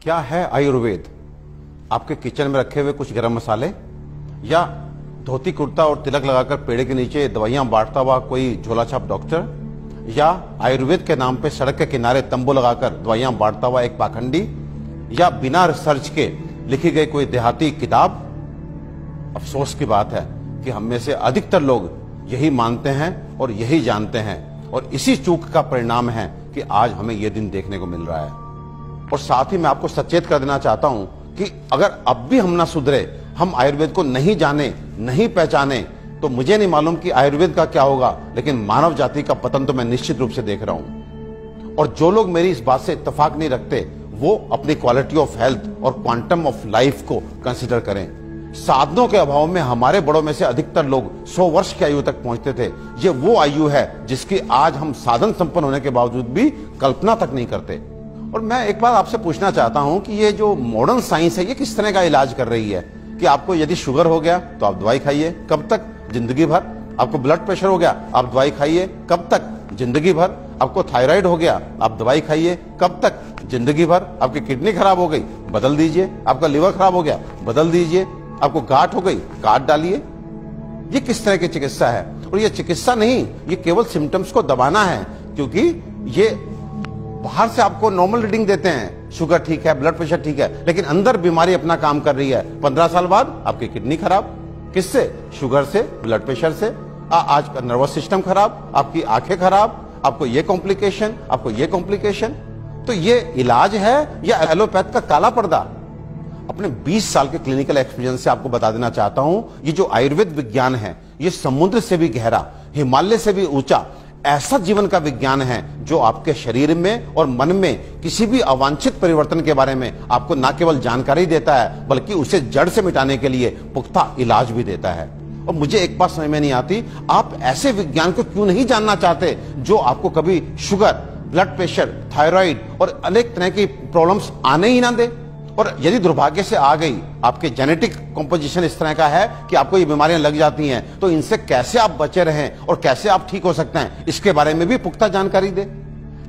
क्या है आयुर्वेद? आपके किचन में रखे हुए कुछ गरम मसाले, या धोती कुर्ता और तिलक लगाकर पेड़ के नीचे दवाइयां बांटता हुआ कोई झोला छाप डॉक्टर, या आयुर्वेद के नाम पे सड़क के किनारे तंबू लगाकर दवाइयां बांटता हुआ एक पाखंडी, या बिना रिसर्च के लिखी गई कोई देहाती किताब? अफसोस की बात है कि हम में से अधिकतर लोग यही मानते हैं और यही जानते हैं, और इसी चूक का परिणाम है कि आज हमें यह दिन देखने को मिल रहा है। और साथ ही मैं आपको सचेत कर देना चाहता हूं कि अगर अब भी हम ना सुधरे, हम आयुर्वेद को नहीं जाने, नहीं पहचाने, तो मुझे नहीं मालूम कि आयुर्वेद का क्या होगा, लेकिन मानव जाति का पतन तो मैं निश्चित रूप से देख रहा हूं। और जो लोग मेरी इस बात से इत्तेफाक नहीं रखते, वो अपनी क्वालिटी ऑफ हेल्थ और क्वांटम ऑफ लाइफ को कंसीडर करें। साधनों के अभाव में हमारे बड़ों में से अधिकतर लोग 100 वर्ष की आयु तक पहुंचते थे। ये वो आयु है जिसकी आज हम साधन संपन्न होने के बावजूद भी कल्पना तक नहीं करते। और मैं एक बात आपसे पूछना चाहता हूं कि ये जो मॉडर्न साइंस है, ये किस तरह का इलाज कर रही है? कि आपको यदि शुगर हो गया तो आप दवाई खाइए, कब तक? जिंदगी भर। आपको ब्लड प्रेशर हो गया, आप दवाई खाइए, कब तक? जिंदगी भर। आपको थायराइड हो गया, आप दवाई खाइए, कब तक? जिंदगी भर। आपकी किडनी खराब हो गई, बदल दीजिए। आपका लिवर खराब हो गया, बदल दीजिए। आपको गांठ हो गई, गांठ डालिए। ये किस तरह की चिकित्सा है? और ये चिकित्सा नहीं, ये केवल सिम्टम्स को दबाना है, क्योंकि ये बाहर से आपको नॉर्मल रीडिंग देते हैं, शुगर ठीक है, ब्लड प्रेशर ठीक है, लेकिन अंदर बीमारी अपना काम कर रही है। 15 साल बाद आपकी किडनी खराब, किससे? शुगर से, ब्लड प्रेशर से। आज का नर्वस सिस्टम खराब, आपकी आंखें खराब, आपको ये कॉम्प्लिकेशन, आपको ये कॉम्प्लिकेशन। तो ये इलाज है या एलोपैथ का काला पर्दा? अपने 20 साल के क्लिनिकल एक्सपीरियंस से आपको बता देना चाहता हूं, ये जो आयुर्वेद विज्ञान है, ये समुद्र से भी गहरा, हिमालय से भी ऊंचा ऐसा जीवन का विज्ञान है जो आपके शरीर में और मन में किसी भी अवांछित परिवर्तन के बारे में आपको न केवल जानकारी देता है, बल्कि उसे जड़ से मिटाने के लिए पुख्ता इलाज भी देता है। और मुझे एक बात समझ में नहीं आती, आप ऐसे विज्ञान को क्यों नहीं जानना चाहते जो आपको कभी शुगर, ब्लड प्रेशर, थायराइड और अनेक तरह की प्रॉब्लम्स आने ही ना दे। और यदि दुर्भाग्य से आ गई, आपके जेनेटिक कॉम्पोजिशन इस तरह का है कि आपको ये बीमारियां लग जाती हैं, तो इनसे कैसे आप बचे रहें और कैसे आप ठीक हो सकते हैं, इसके बारे में भी पुख्ता जानकारी दे।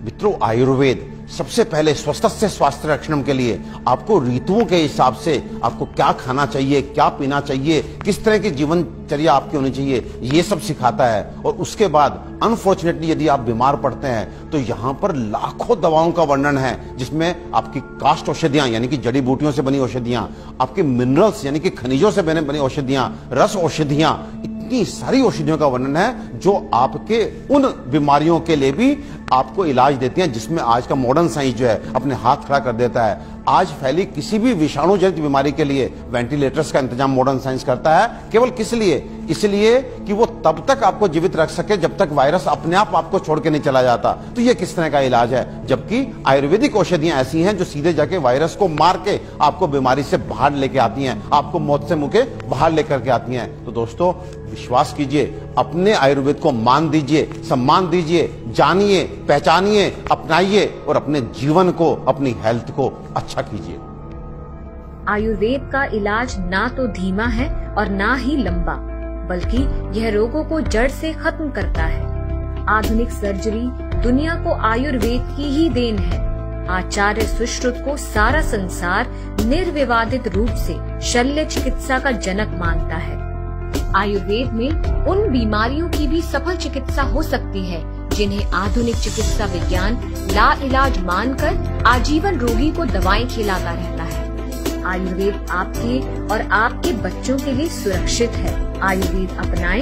मित्रों, आयुर्वेद सबसे पहले स्वस्थस्य स्वास्थ्य रक्षणम के लिए आपको ऋतुओं के हिसाब से आपको क्या खाना चाहिए, क्या पीना चाहिए, किस तरह की जीवनचर्या आपकी होनी चाहिए, ये सब सिखाता है। और उसके बाद अनफॉर्चुनेटली यदि आप बीमार पड़ते हैं तो यहां पर लाखों दवाओं का वर्णन है, जिसमें आपकी काष्ठ औषधियां यानी कि जड़ी बूटियों से बनी औषधियां, आपके मिनरल्स यानी कि खनिजों से बनी औषधियां, रस औषधियां, इतनी सारी औषधियों का वर्णन है जो आपके उन बीमारियों के लिए भी आपको इलाज देती हैं, जिसमें आज का मॉडर्न साइंस जो है अपने हाथ खड़ा कर देता है। आज फैली किसी भी विषाणु जनित बीमारी के लिए वेंटिलेटर्स का इंतजाम मॉडर्न साइंस करता है। केवल किस लिए? इसलिए कि वो तब तक आपको जीवित रख सके जब तक वायरस अपने आप आपको छोड़ के नहीं चला जाता। तो ये किस तरह का इलाज है? जबकि आयुर्वेदिक औषधियां ऐसी हैं जो सीधे जाके वायरस को मार के आपको बीमारी से बाहर लेके आती हैं, आपको मौत से मुंह के बाहर लेकर के आती हैं। तो दोस्तों, विश्वास कीजिए, अपने आयुर्वेद को मान दीजिए, सम्मान दीजिए, जानिए, पहचानिए, अपनाइए और अपने जीवन को, अपनी हेल्थ को अच्छा कीजिए। आयुर्वेद का इलाज ना तो धीमा है और ना ही लंबा, बल्कि यह रोगों को जड़ से खत्म करता है। आधुनिक सर्जरी दुनिया को आयुर्वेद की ही देन है। आचार्य सुश्रुत को सारा संसार निर्विवादित रूप से शल्य चिकित्सा का जनक मानता है। आयुर्वेद में उन बीमारियों की भी सफल चिकित्सा हो सकती है जिन्हें आधुनिक चिकित्सा विज्ञान लाइलाज मानकर आजीवन रोगी को दवाएं खिलाता रहता है। आयुर्वेद आपके और आपके बच्चों के लिए सुरक्षित है। आयुर्वेद अपनाएं।